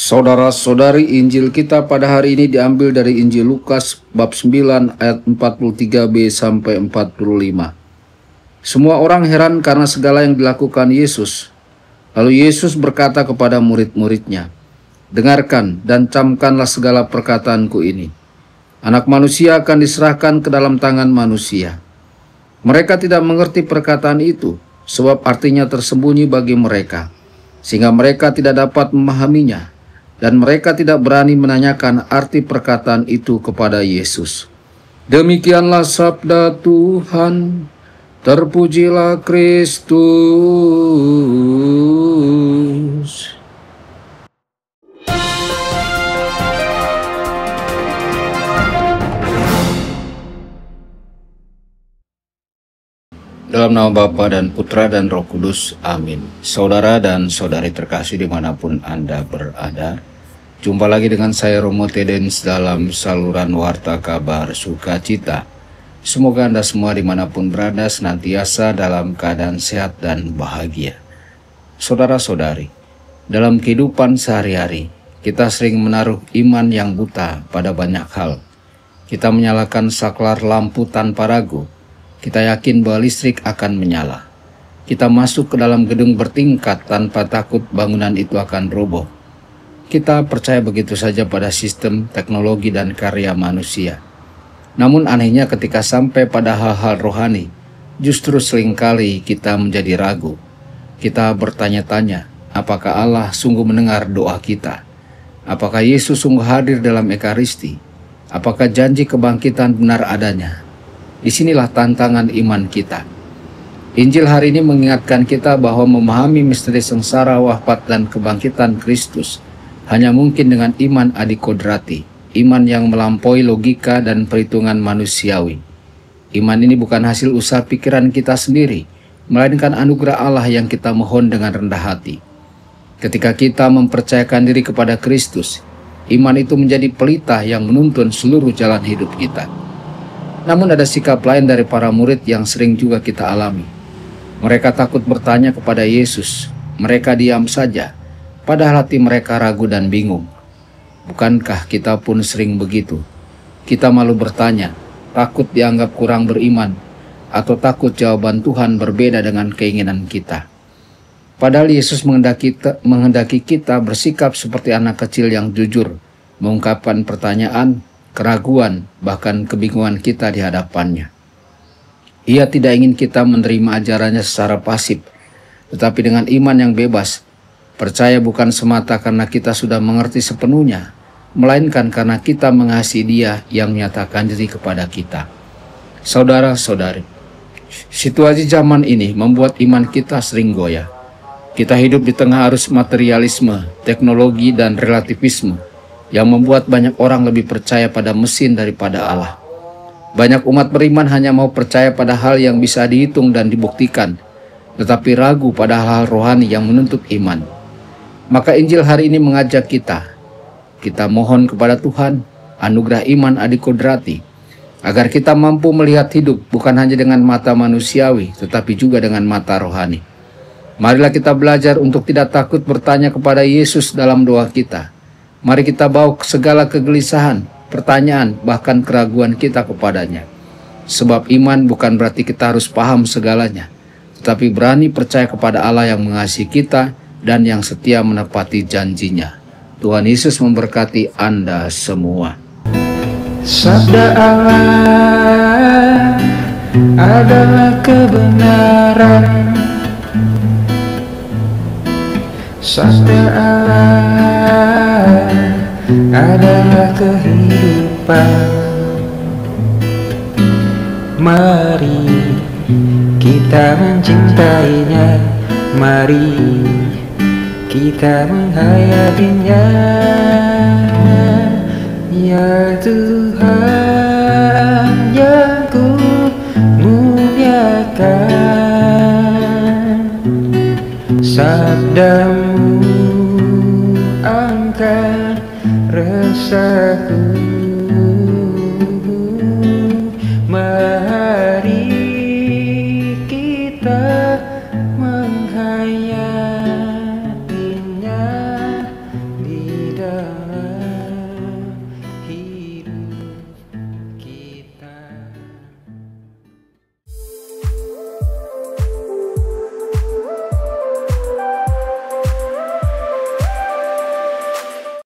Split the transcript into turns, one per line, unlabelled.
Saudara-saudari, Injil kita pada hari ini diambil dari Injil Lukas bab 9 ayat 43b sampai 45. Semua orang heran karena segala yang dilakukan Yesus. Lalu Yesus berkata kepada murid-muridnya, "Dengarkan dan camkanlah segala perkataanku ini. Anak manusia akan diserahkan ke dalam tangan manusia." Mereka tidak mengerti perkataan itu, sebab artinya tersembunyi bagi mereka, sehingga mereka tidak dapat memahaminya. Dan mereka tidak berani menanyakan arti perkataan itu kepada Yesus. Demikianlah sabda Tuhan. Terpujilah Kristus. Dalam nama Bapa dan Putra dan Roh Kudus, amin. Saudara dan saudari terkasih dimanapun Anda berada, jumpa lagi dengan saya Romo Tedens dalam saluran Warta Kabar Sukacita. Semoga Anda semua dimanapun berada senantiasa dalam keadaan sehat dan bahagia. Saudara-saudari, dalam kehidupan sehari-hari, kita sering menaruh iman yang buta pada banyak hal. Kita menyalakan saklar lampu tanpa ragu. Kita yakin bahwa listrik akan menyala. Kita masuk ke dalam gedung bertingkat tanpa takut bangunan itu akan roboh. Kita percaya begitu saja pada sistem, teknologi, dan karya manusia. Namun anehnya ketika sampai pada hal-hal rohani, justru seringkali kita menjadi ragu. Kita bertanya-tanya, apakah Allah sungguh mendengar doa kita? Apakah Yesus sungguh hadir dalam Ekaristi? Apakah janji kebangkitan benar adanya? Disinilah tantangan iman kita. Injil hari ini mengingatkan kita bahwa memahami misteri sengsara, wafat, dan kebangkitan Kristus hanya mungkin dengan iman adikodrati, iman yang melampaui logika dan perhitungan manusiawi. Iman ini bukan hasil usaha pikiran kita sendiri, melainkan anugerah Allah yang kita mohon dengan rendah hati. Ketika kita mempercayakan diri kepada Kristus, iman itu menjadi pelita yang menuntun seluruh jalan hidup kita. Namun ada sikap lain dari para murid yang sering juga kita alami. Mereka takut bertanya kepada Yesus. Mereka diam saja, padahal hati mereka ragu dan bingung. Bukankah kita pun sering begitu? Kita malu bertanya, takut dianggap kurang beriman, atau takut jawaban Tuhan berbeda dengan keinginan kita. Padahal Yesus menghendaki kita bersikap seperti anak kecil yang jujur, mengungkapkan pertanyaan, keraguan, bahkan kebingungan kita di hadapannya. Ia tidak ingin kita menerima ajarannya secara pasif, tetapi dengan iman yang bebas, percaya bukan semata karena kita sudah mengerti sepenuhnya, melainkan karena kita mengasihi Dia yang menyatakan diri kepada kita. Saudara-saudari, situasi zaman ini membuat iman kita sering goyah. Kita hidup di tengah arus materialisme, teknologi, dan relativisme yang membuat banyak orang lebih percaya pada mesin daripada Allah. Banyak umat beriman hanya mau percaya pada hal yang bisa dihitung dan dibuktikan, tetapi ragu pada hal-hal rohani yang menuntut iman. Maka Injil hari ini mengajak kita mohon kepada Tuhan anugerah iman adikodrati, agar kita mampu melihat hidup bukan hanya dengan mata manusiawi, tetapi juga dengan mata rohani. Marilah kita belajar untuk tidak takut bertanya kepada Yesus dalam doa kita. Mari kita bawa segala kegelisahan, pertanyaan, bahkan keraguan kita kepadanya. Sebab iman bukan berarti kita harus paham segalanya, tetapi berani percaya kepada Allah yang mengasihi kita dan yang setia menepati janjinya. Tuhan Yesus memberkati Anda semua.
Sabda Allah adalah kebenaran. Sabda Allah adalah kehidupan. Mari kita mencintainya, mari kita menghayatinya. Ya Tuhan yang ku muliakan, sabdamu angkat rasa